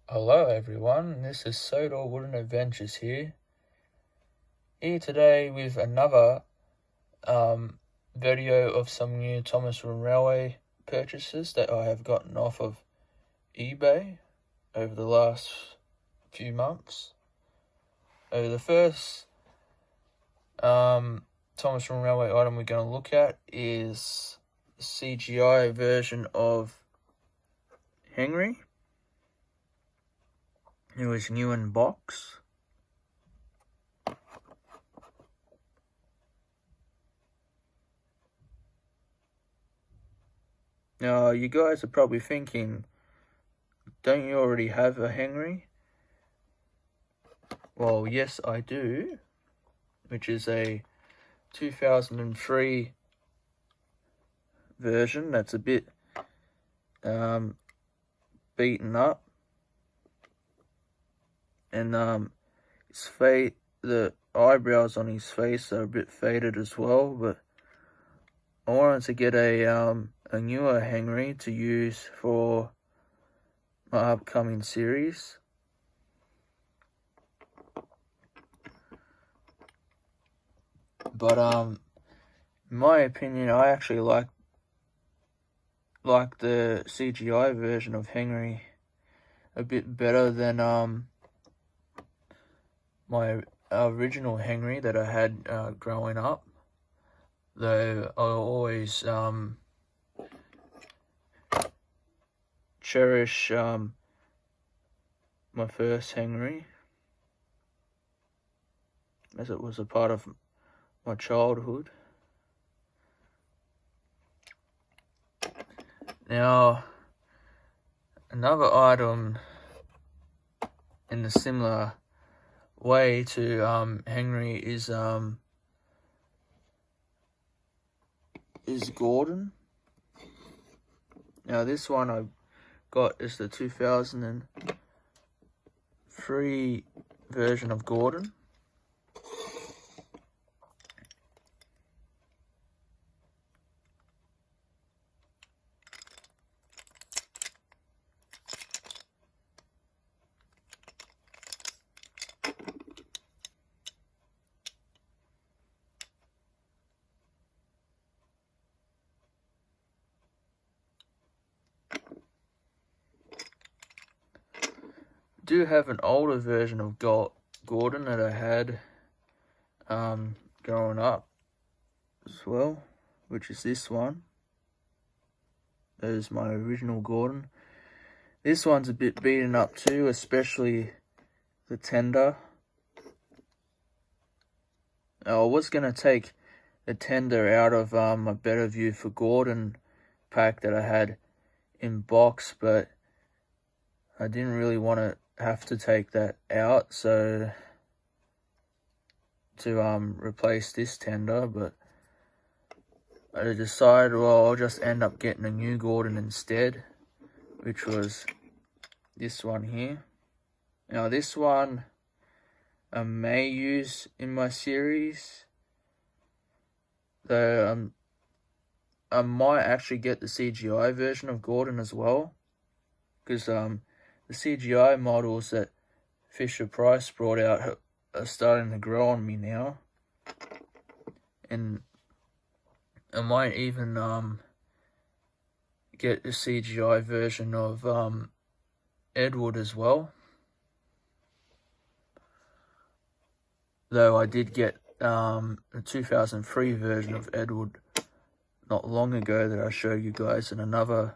Hello everyone, this is Sodor Wooden Adventures here today with another video of some new Thomas Run Railway purchases that I have gotten off of eBay over the last few months. The first Thomas Run Railway item we're going to look at is the CGI version of Henry. It was new in box. Now, you guys are probably thinking, don't you already have a Henry? Well, yes, I do, which is a 2003 version that's a bit beaten up. And the eyebrows on his face are a bit faded as well, but I wanted to get a newer Henry to use for my upcoming series. But in my opinion, I actually like the CGI version of Henry a bit better than my original Henry that I had growing up. Though I always cherish my first Henry, as it was a part of my childhood. Now, another item in a similar way to Henry is Gordon. Now, this one I got is the 2003 version of Gordon. Do have an older version of Gordon that I had growing up as well, which is this one. That is my original Gordon. This one's a bit beaten up too, especially the tender. I was going to take the tender out of my Better View for Gordon pack that I had in box, but I didn't really want to have to take that out, so to replace this tender, but I decided, well, I'll just end up getting a new Gordon instead, which was this one here. Now, this one I may use in my series, though I might actually get the CGI version of Gordon as well, because the CGI models that Fisher-Price brought out are starting to grow on me now. And I might even get the CGI version of Edward as well. Though I did get the 2003 version of Edward not long ago that I showed you guys in another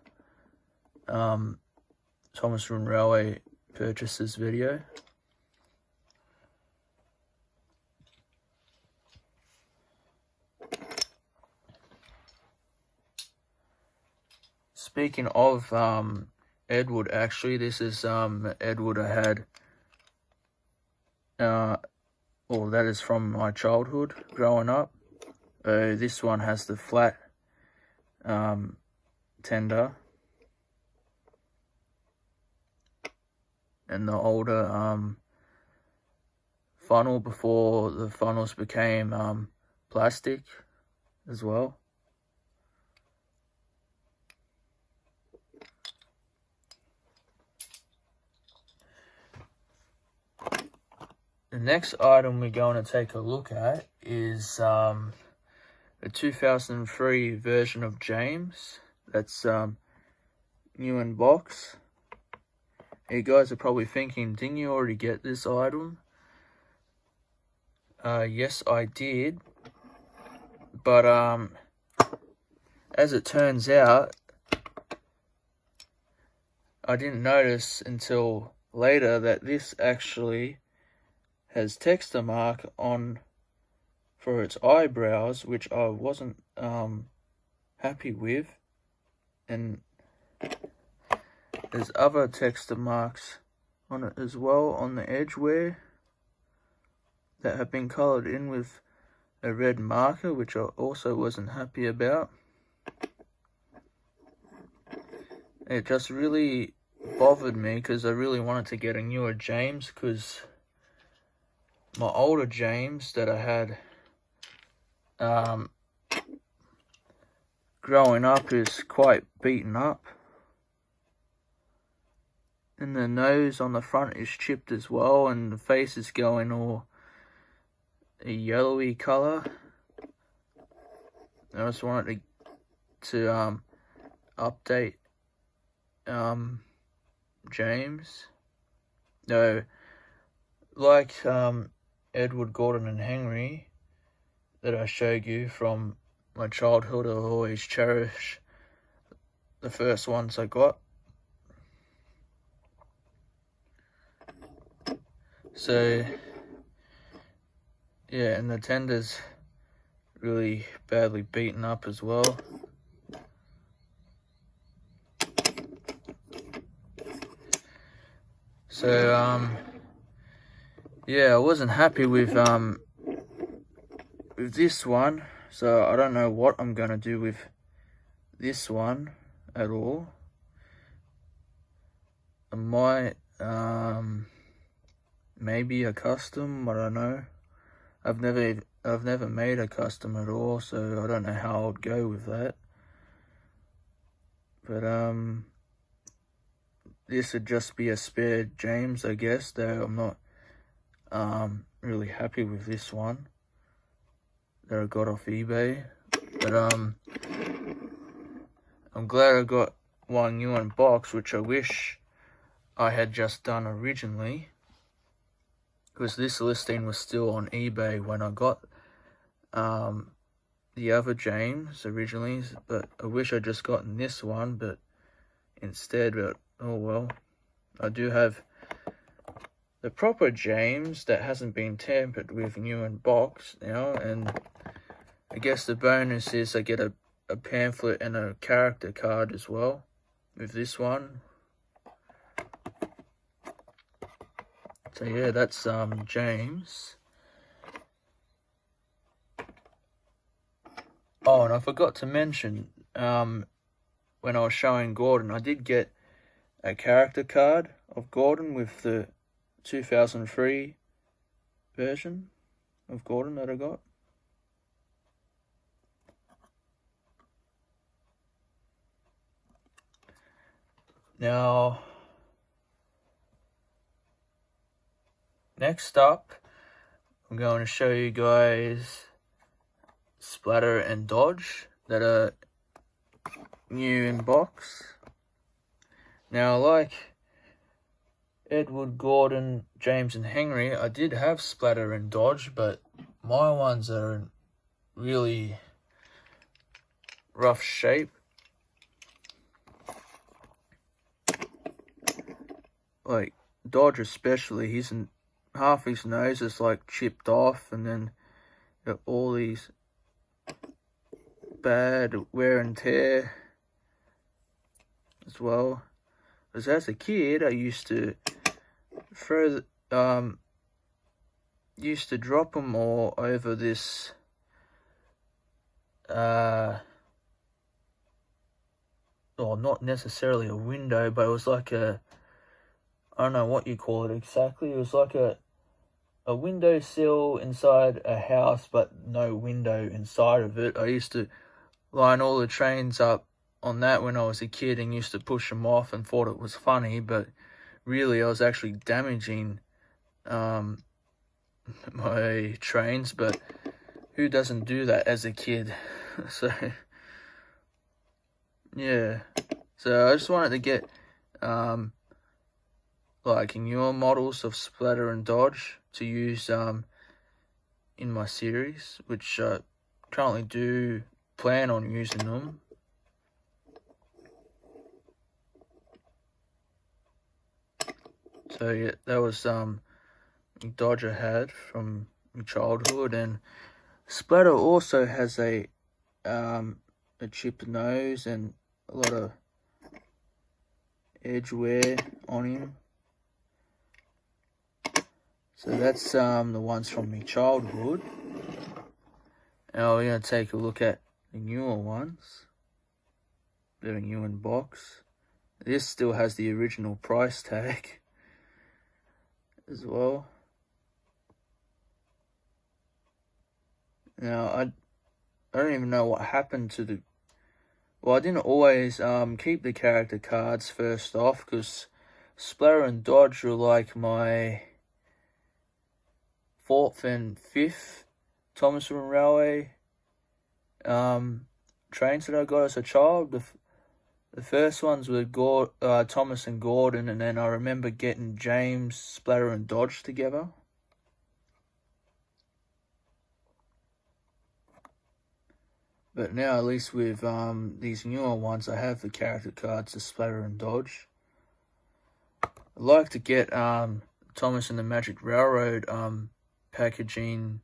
Thomas Run Railway purchases video. Speaking of Edward, actually, this is Edward I had. Well, that is from my childhood growing up. This one has the flat tender. And the older funnel before the funnels became plastic as well. The next item we're going to take a look at is the 2003 version of James. That's new in box. You guys are probably thinking, didn't you already get this item? Yes, I did. But as it turns out, I didn't notice until later that this actually has texture mark on for its eyebrows, which I wasn't happy with, and there's other texture marks on it as well on the edgeware that have been coloured in with a red marker, which I also wasn't happy about. It just really bothered me because I really wanted to get a newer James, because my older James that I had growing up is quite beaten up, and the nose on the front is chipped as well, and the face is going all a yellowy colour. I just wanted to update James. No, like Edward, Gordon and Henry that I showed you from my childhood, I'll always cherish the first ones I got. So yeah, and the tender's really badly beaten up as well. So yeah, I wasn't happy with this one, so I don't know what I'm gonna do with this one at all. I might maybe a custom, I don't know. I've never made a custom at all, so I don't know how I'd go with that. But this would just be a spare James, I guess, though I'm not really happy with this one that I got off eBay. But I'm glad I got one new in box, which I wish I had just done originally, because this listing was still on eBay when I got the other James originally, but I wish I'd just gotten this one, but instead, but oh well. I do have the proper James that hasn't been tampered with, new in box now, and I guess the bonus is I get a pamphlet and a character card as well with this one. So yeah, that's James. Oh, and I forgot to mention, when I was showing Gordon, I did get a character card of Gordon with the 2003 version of Gordon that I got. Now, next up, I'm going to show you guys Splatter and Dodge that are new in box. Now, like Edward, Gordon, James and Henry, I did have Splatter and Dodge, but my ones are in really rough shape. Like Dodge especially, half his nose is like chipped off, and then got all these bad wear and tear as well. Because as a kid, I used to drop them all over this well, not necessarily a window, but it was like I don't know what you call it exactly. It was like a windowsill inside a house, but no window inside of it. I used to line all the trains up on that when I was a kid and used to push them off and thought it was funny, but really I was actually damaging my trains, but who doesn't do that as a kid? So yeah, so I just wanted to get like newer models of Splatter and Dodge to use in my series, which I currently do plan on using them. So yeah, that was Dodge I had from my childhood. And Splatter also has a chipped nose and a lot of edge wear on him. So that's the ones from my childhood. Now we're going to take a look at the newer ones. They're new in box. This still has the original price tag as well. Now I don't even know what happened to the... Well, I didn't always keep the character cards first off, because Splatter and Dodge were like my 4th and 5th Thomas and Railway trains that I got as a child. The first ones were Thomas and Gordon, and then I remember getting James, Splatter and Dodge together. But now, at least with these newer ones, I have the character cards of Splatter and Dodge. I'd like to get Thomas and the Magic Railroad packaging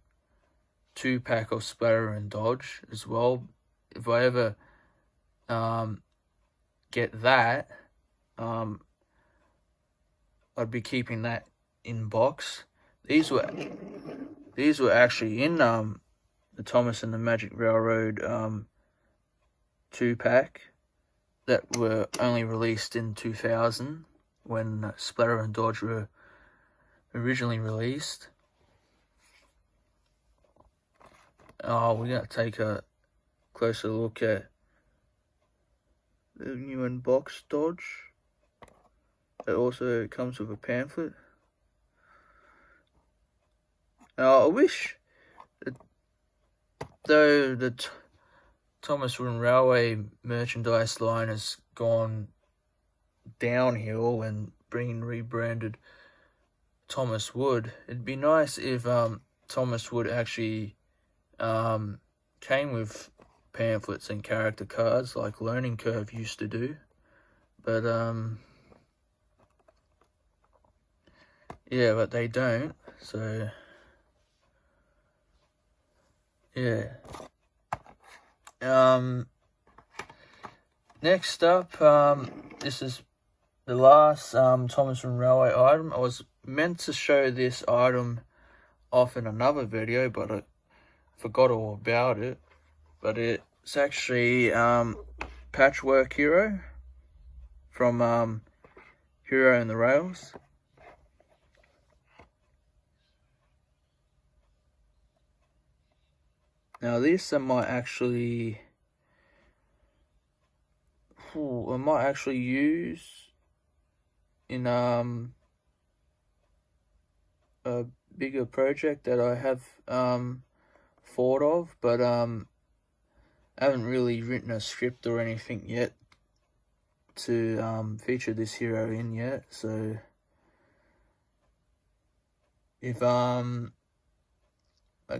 2-pack of Splatter and Dodge as well. If I ever get that, I'd be keeping that in box. These were actually in the Thomas and the Magic Railroad 2-pack that were only released in 2000 when Splatter and Dodge were originally released. We're going to take a closer look at the new in-box Dodge. It also comes with a pamphlet. I wish that, though the Thomas and Railway merchandise line has gone downhill and bringing rebranded Thomas Wood, it'd be nice if Thomas Wood actually came with pamphlets and character cards like Learning Curve used to do. But yeah, but they don't. So yeah. Next up, this is the last Thomas and Railway item. I was meant to show this item off in another video, but I forgot all about it. But it's actually Patchwork Hero from Hero and the Rails. Now this I might actually use in a bigger project that I have thought of, but I haven't really written a script or anything yet to feature this hero in yet. So if I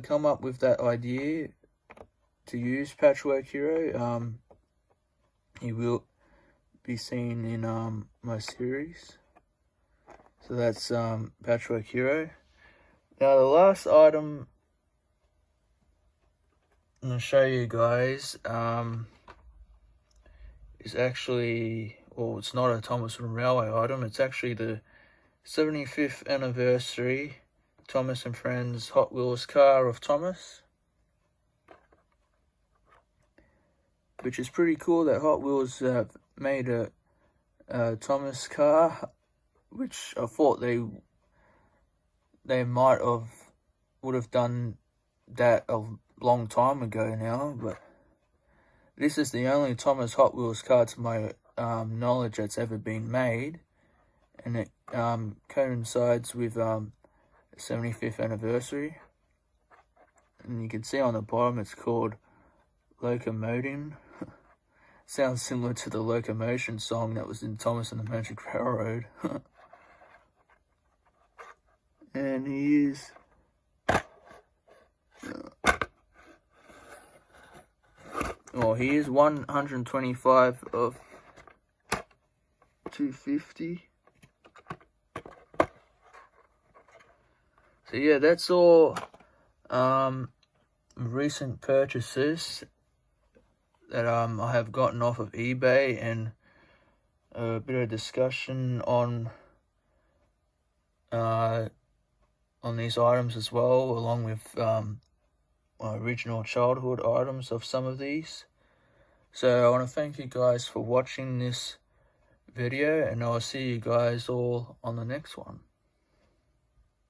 come up with that idea to use Patchwork Hero, he will be seen in my series. So that's Patchwork Hero. Now the last item I'm going to show you guys is actually, well, it's not a Thomas and Railway item, it's actually the 75th anniversary Thomas and Friends Hot Wheels car of Thomas, which is pretty cool that Hot Wheels have made a Thomas car, which I thought they would have done that a long time ago now, but this is the only Thomas Hot Wheels car to my knowledge that's ever been made, and it coincides with 75th anniversary. And you can see on the bottom it's called Locomoting. Sounds similar to the Locomotion song that was in Thomas and the Magic Railroad. And he is he is 125 of 250. So yeah, that's all recent purchases that I have gotten off of eBay, and a bit of discussion on these items as well, along with my original childhood items of some of these. So I want to thank you guys for watching this video, and I'll see you guys all on the next one.